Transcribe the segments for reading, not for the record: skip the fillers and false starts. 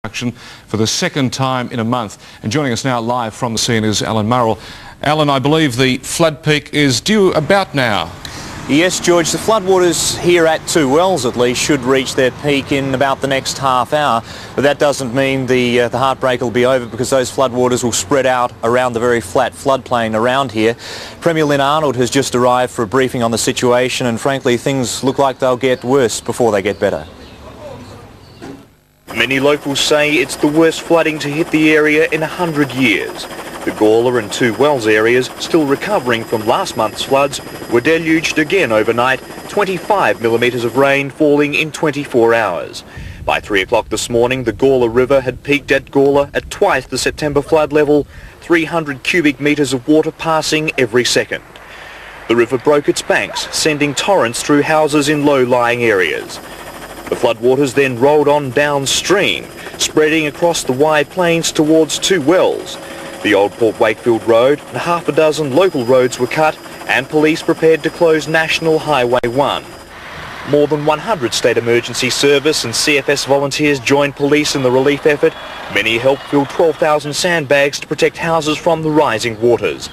for the second time in a month. And joining us now live from the scene is Alan Murrell. Alan, I believe the flood peak is due about now. Yes, George, the floodwaters here at Two Wells at least should reach their peak in about the next half hour, but that doesn't mean the heartbreak will be over, because those floodwaters will spread out around the very flat floodplain around here. Premier Lynn Arnold has just arrived for a briefing on the situation, and frankly things look like they'll get worse before they get better. Many locals say it's the worst flooding to hit the area in 100 years. The Gawler and Two Wells areas, still recovering from last month's floods, were deluged again overnight, 25 millimetres of rain falling in 24 hours. By 3 o'clock this morning, the Gawler River had peaked at Gawler at twice the September flood level, 300 cubic metres of water passing every second. The river broke its banks, sending torrents through houses in low-lying areas. The floodwaters then rolled on downstream, spreading across the wide plains towards Two Wells. The Old Port Wakefield Road and half a dozen local roads were cut, and police prepared to close National Highway 1. More than 100 State Emergency Service and CFS volunteers joined police in the relief effort. Many helped fill 12,000 sandbags to protect houses from the rising waters.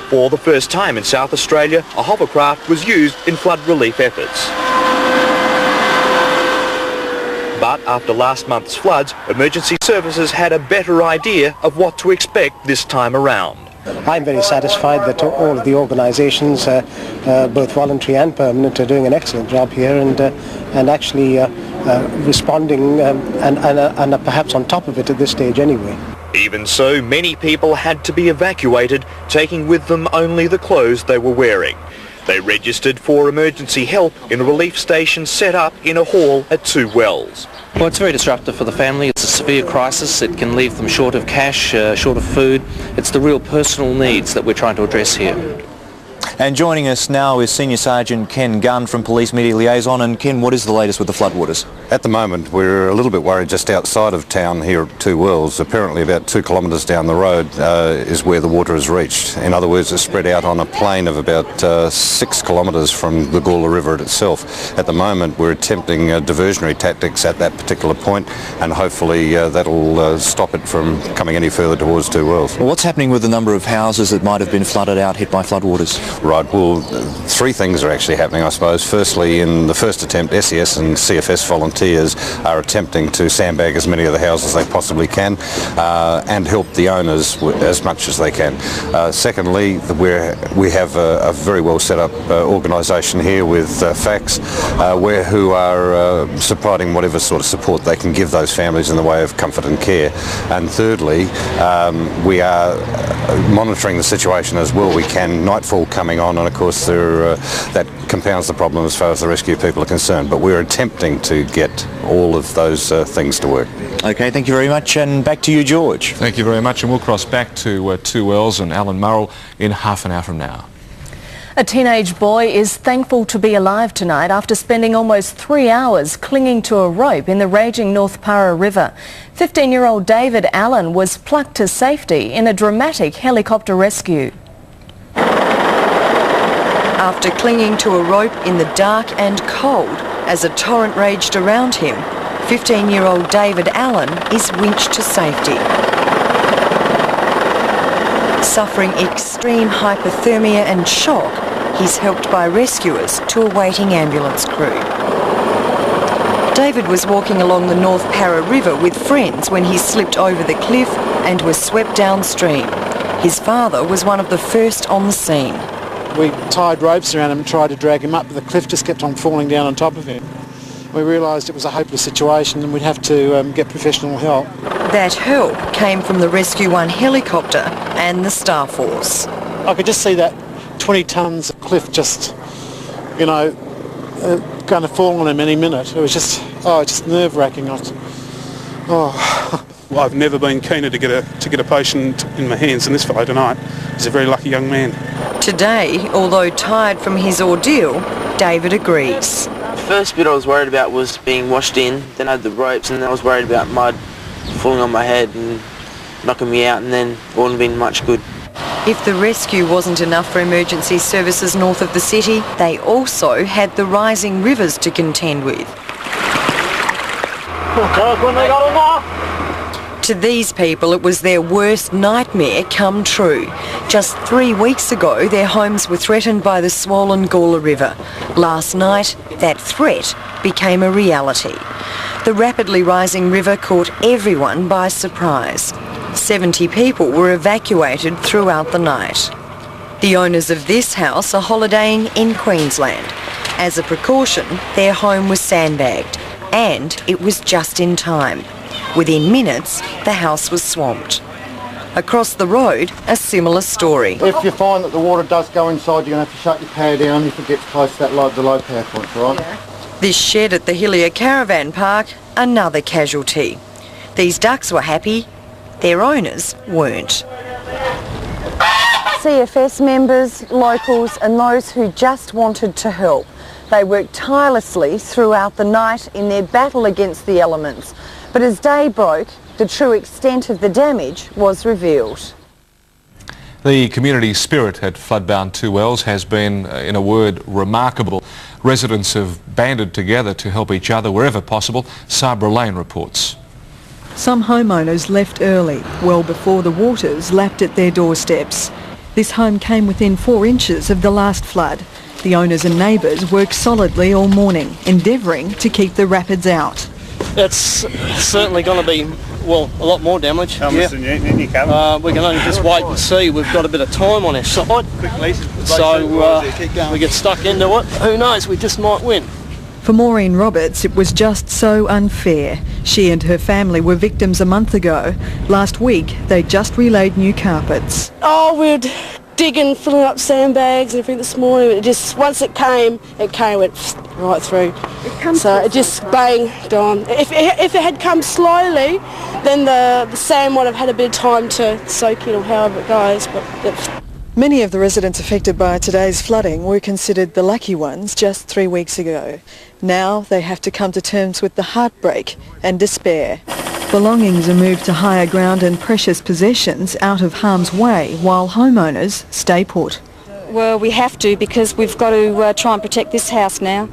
For the first time in South Australia, a hovercraft was used in flood relief efforts. But after last month's floods, emergency services had a better idea of what to expect this time around. I'm very satisfied that all of the organisations, both voluntary and permanent, are doing an excellent job here and actually responding and perhaps on top of it at this stage anyway. Even so, many people had to be evacuated, taking with them only the clothes they were wearing. They registered for emergency help in a relief station set up in a hall at Two Wells. Well, it's very disruptive for the family. It's a severe crisis. It can leave them short of cash, short of food. It's the real personal needs that we're trying to address here. And joining us now is Senior Sergeant Ken Gunn from Police Media Liaison. And Ken, what is the latest with the floodwaters? At the moment, we're a little bit worried just outside of town here at Two Wells. Apparently about 2 kilometres down the road is where the water has reached. In other words, it's spread out on a plain of about 6 kilometres from the Gawler River itself. At the moment, we're attempting diversionary tactics at that particular point, and hopefully that'll stop it from coming any further towards Two Wells. Well, what's happening with the number of houses that might have been flooded out, hit by floodwaters? Right, well, 3 things are actually happening, I suppose. Firstly, in the first attempt, SES and CFS volunteers are attempting to sandbag as many of the houses as they possibly can and help the owners as much as they can. Secondly, we have a very well set up organisation here with FACS who are providing whatever sort of support they can give those families in the way of comfort and care. And thirdly, we are monitoring the situation as well we can. Nightfall coming on, and of course that compounds the problem as far as the rescue people are concerned, but we're attempting to get all of those things to work. Okay, thank you very much, and back to you, George. Thank you very much, and we'll cross back to Two Wells and Alan Murrell in half an hour from now. A teenage boy is thankful to be alive tonight after spending almost 3 hours clinging to a rope in the raging North Para River. 15-year-old David Allen was plucked to safety in a dramatic helicopter rescue. After clinging to a rope in the dark and cold as a torrent raged around him, 15-year-old David Allen is winched to safety. Suffering extreme hypothermia and shock, he's helped by rescuers to a waiting ambulance crew. David was walking along the North Para River with friends when he slipped over the cliff and was swept downstream. His father was one of the first on the scene. We tied ropes around him and tried to drag him up, but the cliff just kept on falling down on top of him. We realised it was a hopeless situation and we'd have to get professional help. That help came from the Rescue 1 helicopter and the Star Force. I could just see that 20 tonnes of cliff just, going to fall on him any minute. It was just nerve-wracking. I've never been keener to get a patient in my hands than this fellow tonight. He's a very lucky young man. Today, although tired from his ordeal, David agrees. The first bit I was worried about was being washed in, then I had the ropes, and then I was worried about mud falling on my head and knocking me out, and then it wouldn't have been much good. If the rescue wasn't enough for emergency services north of the city, they also had the rising rivers to contend with. To these people, it was their worst nightmare come true. Just 3 weeks ago, their homes were threatened by the swollen Gawler River. Last night, that threat became a reality. The rapidly rising river caught everyone by surprise. 70 people were evacuated throughout the night. The owners of this house are holidaying in Queensland. As a precaution, their home was sandbagged, and it was just in time. Within minutes, the house was swamped. Across the road, a similar story. If you find that the water does go inside, you're going to have to shut your power down if it gets close to the low power points, right? Yeah. This shed at the Hillier Caravan Park, another casualty. These ducks were happy, their owners weren't. CFS members, locals and those who just wanted to help. They worked tirelessly throughout the night in their battle against the elements. But as day broke, the true extent of the damage was revealed. The community spirit at flood-bound Two Wells has been, in a word, remarkable. Residents have banded together to help each other wherever possible. Sabra Lane reports. Some homeowners left early, well before the waters lapped at their doorsteps. This home came within 4 inches of the last flood. The owners and neighbours worked solidly all morning, endeavouring to keep the rapids out. It's certainly going to be, well, a lot more damage. How much in your cabin? We can only just wait and see. We've got a bit of time on our side. So we get stuck into it. Who knows, we just might win. For Maureen Roberts, it was just so unfair. She and her family were victims a month ago. Last week, they just relayed new carpets. Oh, we're digging, filling up sandbags and everything this morning. It just, once it came, went right through. It just banged on. If it had come slowly, then the sand would have had a bit of time to soak in or however it goes. But many of the residents affected by today's flooding were considered the lucky ones just 3 weeks ago. Now they have to come to terms with the heartbreak and despair. Belongings are moved to higher ground and precious possessions out of harm's way while homeowners stay put. Well, we have to because we've got to try and protect this house now.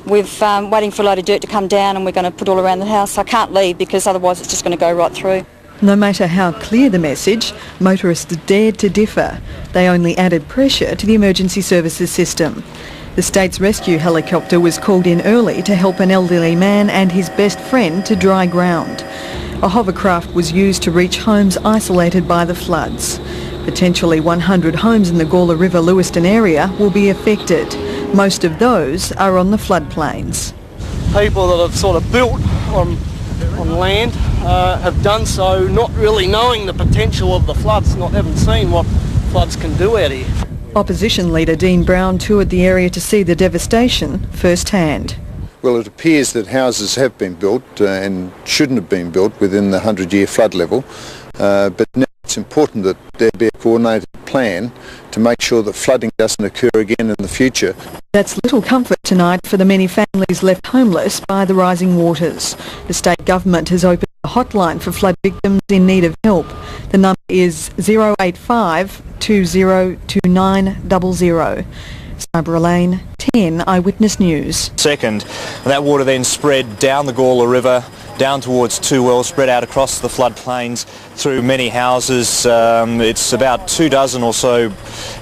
We're waiting for a load of dirt to come down and we're going to put all around the house. I can't leave because otherwise it's just going to go right through. No matter how clear the message, motorists dared to differ. They only added pressure to the emergency services system. The state's rescue helicopter was called in early to help an elderly man and his best friend to dry ground. A hovercraft was used to reach homes isolated by the floods. Potentially 100 homes in the Gawler River Lewiston area will be affected. Most of those are on the floodplains. People that have sort of built on land have done so not really knowing the potential of the floods, not having seen what floods can do out here. Opposition leader Dean Brown toured the area to see the devastation firsthand. Well, it appears that houses have been built and shouldn't have been built within the 100-year flood level, but now it's important that there be a coordinated plan to make sure that flooding doesn't occur again in the future. That's little comfort tonight for the many families left homeless by the rising waters. The state government has opened a hotline for flood victims in need of help. The number is 085 202900. Sabra Lane, 10 Eyewitness News. Second, that water then spread down the Gawler River, down towards Two Wells, spread out across the floodplains through many houses. It's about 24 or so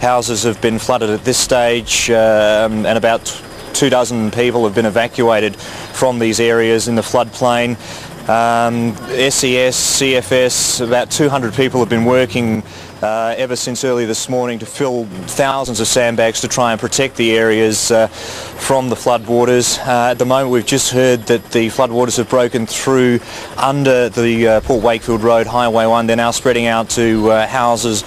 houses have been flooded at this stage, and about 24 people have been evacuated from these areas in the floodplain. SES, CFS, about 200 people have been working ever since early this morning to fill thousands of sandbags to try and protect the areas from the floodwaters. At the moment we've just heard that the floodwaters have broken through under the Port Wakefield Road Highway 1. They're now spreading out to houses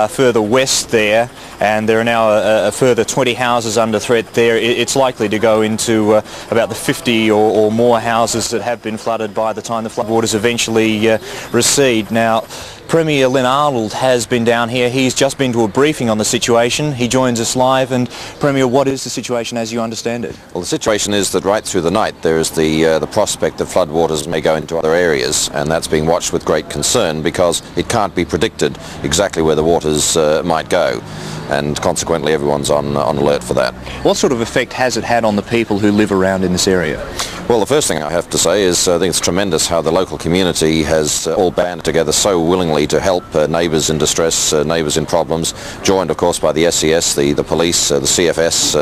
further west there, and there are now a further 20 houses under threat there. It's likely to go into about the 50 or more houses that have been flooded by the time the floodwaters eventually recede. Now, Premier Lynn Arnold has been down here. He's just been to a briefing on the situation. He joins us live. And Premier, what is the situation as you understand it? Well, the situation is that right through the night there is the prospect that floodwaters may go into other areas, and that's being watched with great concern because it can't be predicted exactly where the waters might go, and consequently everyone's on alert for that. What sort of effect has it had on the people who live around in this area? Well, the first thing I have to say is I think it's tremendous how the local community has all banded together so willingly to help neighbours in distress, neighbours in problems, joined of course by the SES, the police, the CFS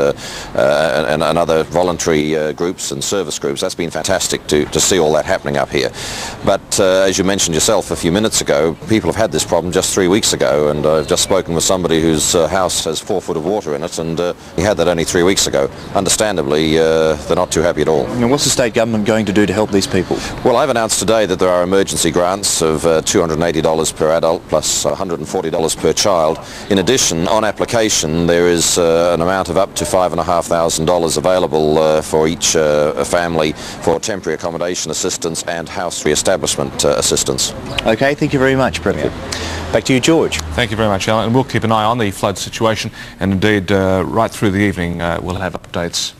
and other voluntary groups and service groups. That's been fantastic to see all that happening up here. But as you mentioned yourself a few minutes ago, people have had this problem just 3 weeks ago, and I've just spoken with somebody whose house has 4 foot of water in it, and he had that only 3 weeks ago. Understandably, they're not too happy at all. And what's the state government going to do to help these people? Well, I've announced today that there are emergency grants of $280 per adult plus $140 per child. In addition, on application, there is an amount of up to $5,500 available for each family for temporary accommodation assistance and house re-establishment assistance. Okay, thank you very much, Premier. Back to you, George. Thank you very much, Alan. And we'll keep an eye on the flood situation, and indeed right through the evening we'll have updates.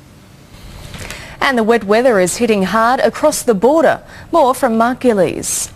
And the wet weather is hitting hard across the border. More from Mark Gillies.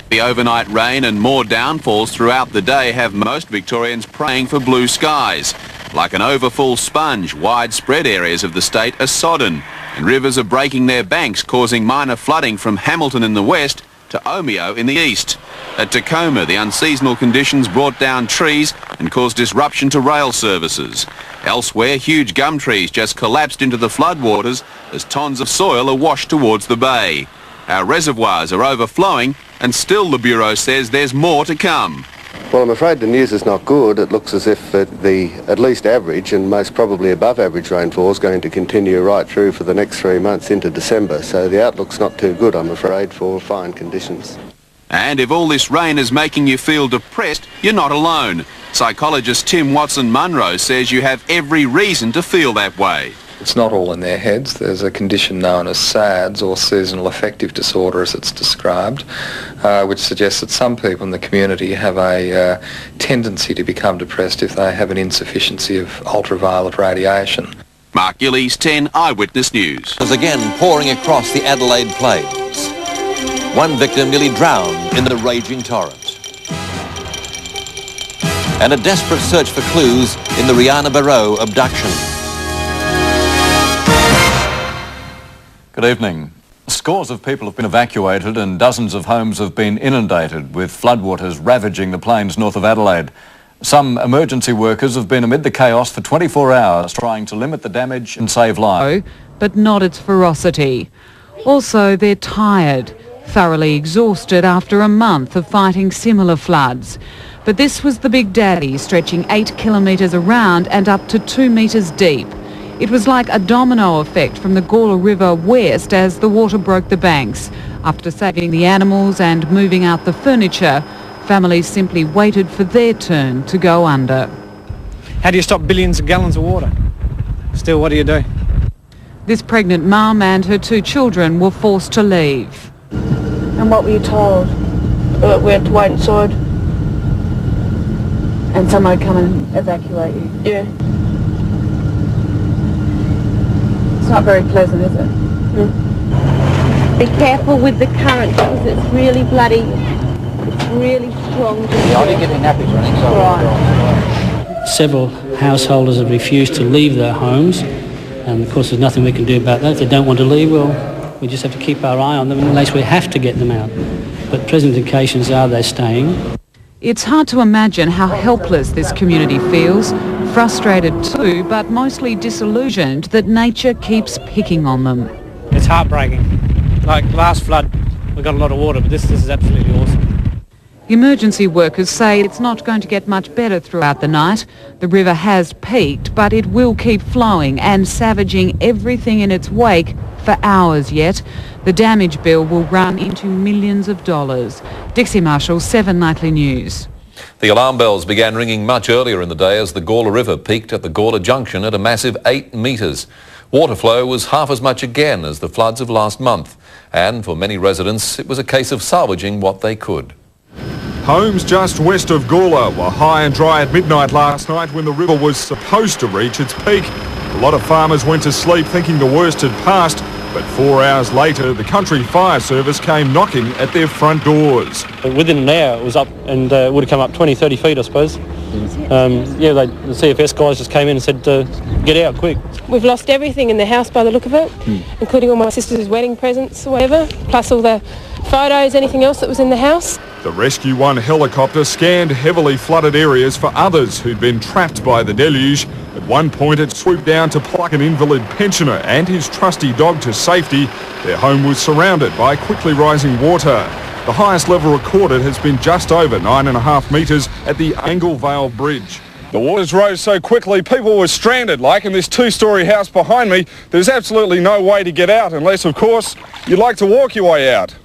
The overnight rain and more downfalls throughout the day have most Victorians praying for blue skies. Like an overfull sponge, widespread areas of the state are sodden, and rivers are breaking their banks, causing minor flooding from Hamilton in the west to Omeo in the east. At Tacoma, the unseasonal conditions brought down trees and caused disruption to rail services. Elsewhere, huge gum trees just collapsed into the floodwaters as tons of soil are washed towards the bay. Our reservoirs are overflowing, and still the Bureau says there's more to come. Well, I'm afraid the news is not good. It looks as if the at least average and most probably above average rainfall is going to continue right through for the next 3 months into December. So the outlook's not too good, I'm afraid, for fine conditions. And if all this rain is making you feel depressed, you're not alone. Psychologist Tim Watson-Munro says you have every reason to feel that way. It's not all in their heads. There's a condition known as SADS, or seasonal affective disorder as it's described, which suggests that some people in the community have a tendency to become depressed if they have an insufficiency of ultraviolet radiation. Mark Gillies, 10 Eyewitness News. Was again pouring across the Adelaide Plains. One victim nearly drowned in the raging torrent. And a desperate search for clues in the Rihanna Barrow abduction. Good evening. Scores of people have been evacuated and dozens of homes have been inundated, with floodwaters ravaging the plains north of Adelaide. Some emergency workers have been amid the chaos for 24 hours trying to limit the damage and save lives. But not its ferocity. Also, they're tired, thoroughly exhausted after a month of fighting similar floods. But this was the Big Daddy, stretching 8 kilometres around and up to 2 metres deep. It was like a domino effect from the Gawler River west as the water broke the banks. After saving the animals and moving out the furniture, families simply waited for their turn to go under. How do you stop billions of gallons of water? Still, what do you do? This pregnant mum and her 2 children were forced to leave. And what were you told? We had to wait inside. And someone would come and evacuate you? Yeah. It's not very pleasant, is it? Mm. Be careful with the current because it's really bloody, it's really strong. You're only getting nappies running, so... Right. Several householders have refused to leave their homes, and of course there's nothing we can do about that. If they don't want to leave, well, we just have to keep our eye on them unless we have to get them out. But present indications are they're staying. It's hard to imagine how helpless this community feels, frustrated too, but mostly disillusioned that nature keeps picking on them. It's heartbreaking. Like last flood, we got a lot of water, but this is absolutely awesome. Emergency workers say it's not going to get much better throughout the night. The river has peaked, but it will keep flowing and savaging everything in its wake for hours yet. The damage bill will run into millions of dollars. Dixie Marshall, 7 Nightly News. The alarm bells began ringing much earlier in the day as the Gawler River peaked at the Gawler Junction at a massive 8 metres. Water flow was half as much again as the floods of last month, and for many residents it was a case of salvaging what they could. Homes just west of Gawler were high and dry at midnight last night when the river was supposed to reach its peak. A lot of farmers went to sleep thinking the worst had passed, But 4 hours later, the Country Fire Service came knocking at their front doors. Within an hour it was up and would have come up 20-30 feet I suppose. The CFS guys just came in and said get out quick. We've lost everything in the house by the look of it, including all my sister's wedding presents or whatever, plus all the photos, anything else that was in the house. The Rescue 1 helicopter scanned heavily flooded areas for others who'd been trapped by the deluge. At one point it swooped down to pluck an invalid pensioner and his trusty dog to safety. Their home was surrounded by quickly rising water. The highest level recorded has been just over 9.5 metres at the Anglevale Bridge. The waters rose so quickly people were stranded, like in this two-storey house behind me. There's absolutely no way to get out unless, of course, you'd like to walk your way out.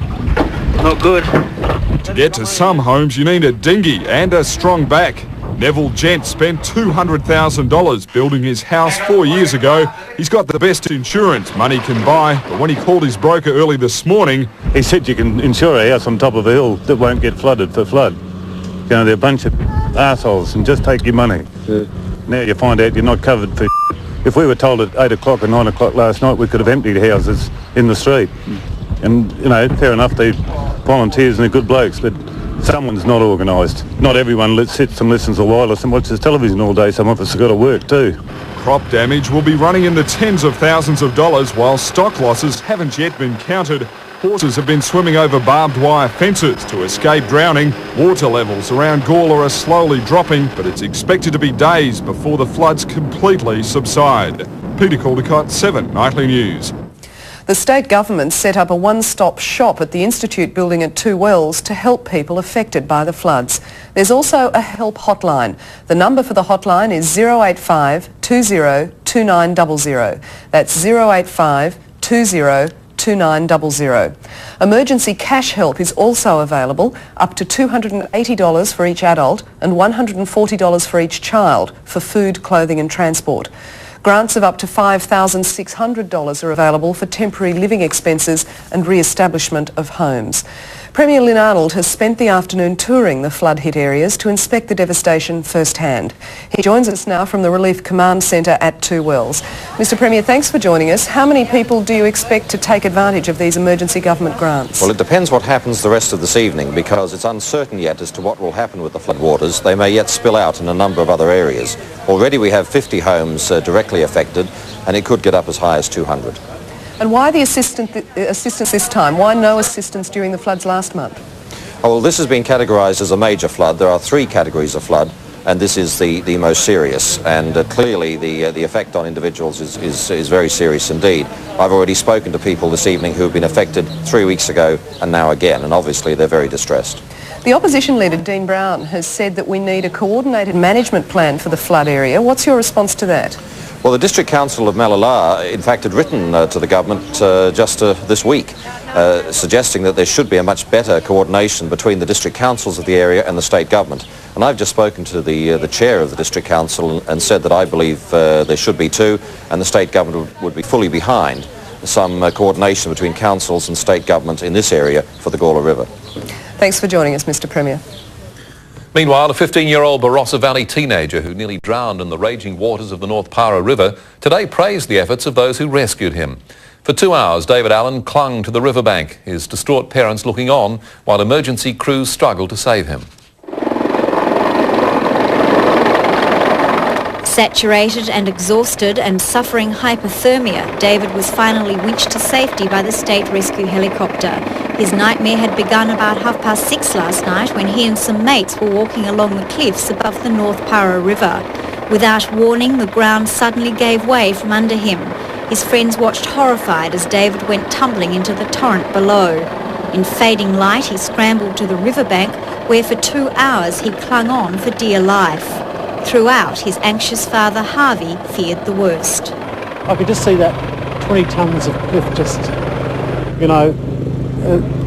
Not good. To get to some homes you need a dinghy and a strong back. Neville Gent spent $200,000 building his house 4 years ago. He's got the best insurance money can buy, but when he called his broker early this morning... He said you can insure a house on top of a hill that won't get flooded for flood. You know, they're a bunch of arseholes and just take your money. Now you find out you're not covered for... If we were told at 8 o'clock or 9 o'clock last night we could have emptied houses in the street. And, you know, fair enough, they're volunteers and they're good blokes, but someone's not organised. Not everyone sits and listens to wireless and watches television all day. Some of us have got to work too. Crop damage will be running in the tens of thousands of dollars, while stock losses haven't yet been counted. Horses have been swimming over barbed wire fences to escape drowning. Water levels around Gawler are slowly dropping, but it's expected to be days before the floods completely subside. Peter Caldecott, 7 Nightly News. The state government set up a one-stop shop at the Institute building at Two Wells to help people affected by the floods. There's also a help hotline. The number for the hotline is 085 20 2900. That's 085 20 2900. Emergency cash help is also available, up to $280 for each adult and $140 for each child for food, clothing and transport. Grants of up to $5,600 are available for temporary living expenses and re-establishment of homes. Premier Lynn Arnold has spent the afternoon touring the flood-hit areas to inspect the devastation firsthand. He joins us now from the Relief Command Centre at Two Wells. Mr Premier, thanks for joining us. How many people do you expect to take advantage of these emergency government grants? Well, it depends what happens the rest of this evening, because it's uncertain yet as to what will happen with the floodwaters. They may yet spill out in a number of other areas. Already we have 50 homes directly affected, and it could get up as high as 200. And why the assistance this time? Why no assistance during the floods last month? Oh, well, this has been categorised as a major flood. There are 3 categories of flood, and this is the most serious. And clearly the effect on individuals is very serious indeed. I've already spoken to people this evening who have been affected 3 weeks ago and now again, and obviously they're very distressed. The opposition leader, Dean Brown, has said that we need a coordinated management plan for the flood area. What's your response to that? Well, the District Council of Malala, in fact, had written to the government just this week, suggesting that there should be a much better coordination between the district councils of the area and the state government. And I've just spoken to the chair of the District Council and said that I believe there should be too, and the state government would be fully behind some coordination between councils and state government in this area for the Gawler River. Thanks for joining us, Mr Premier. Meanwhile, a 15-year-old Barossa Valley teenager who nearly drowned in the raging waters of the North Para River today praised the efforts of those who rescued him. For 2 hours, David Allen clung to the riverbank, his distraught parents looking on while emergency crews struggled to save him. Saturated and exhausted and suffering hypothermia, David was finally winched to safety by the state rescue helicopter. His nightmare had begun about 6:30 last night when he and some mates were walking along the cliffs above the North Para River. Without warning, the ground suddenly gave way from under him. His friends watched horrified as David went tumbling into the torrent below. In fading light, he scrambled to the riverbank, where for 2 hours he clung on for dear life. Throughout, his anxious father Harvey feared the worst. I could just see that 20 tonnes of cliff just,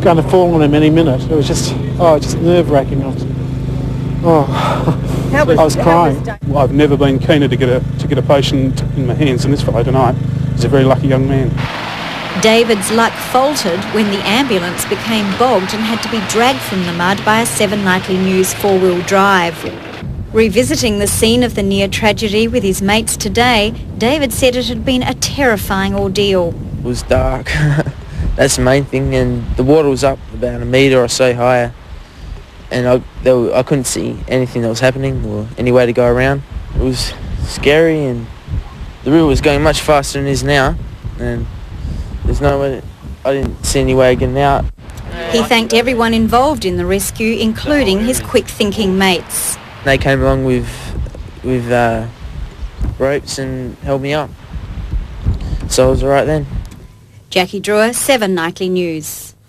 going to fall on him any minute. It was just nerve-wracking. I was crying. I've never been keener to get a patient in my hands than this fellow tonight. He's a very lucky young man. David's luck faltered when the ambulance became bogged and had to be dragged from the mud by a 7 Nightly News 4-wheel drive. Revisiting the scene of the near tragedy with his mates today, David said it had been a terrifying ordeal. was dark. That's the main thing, and the water was up about a metre or so higher, and I couldn't see anything that was happening or any way to go around. It was scary, and the river was going much faster than it is now, and there's no way, I didn't see any way of getting out. He thanked everyone involved in the rescue, including his quick-thinking mates. They came along with ropes and held me up, so I was all right then. Jackie Drewer, 7 Nightly News.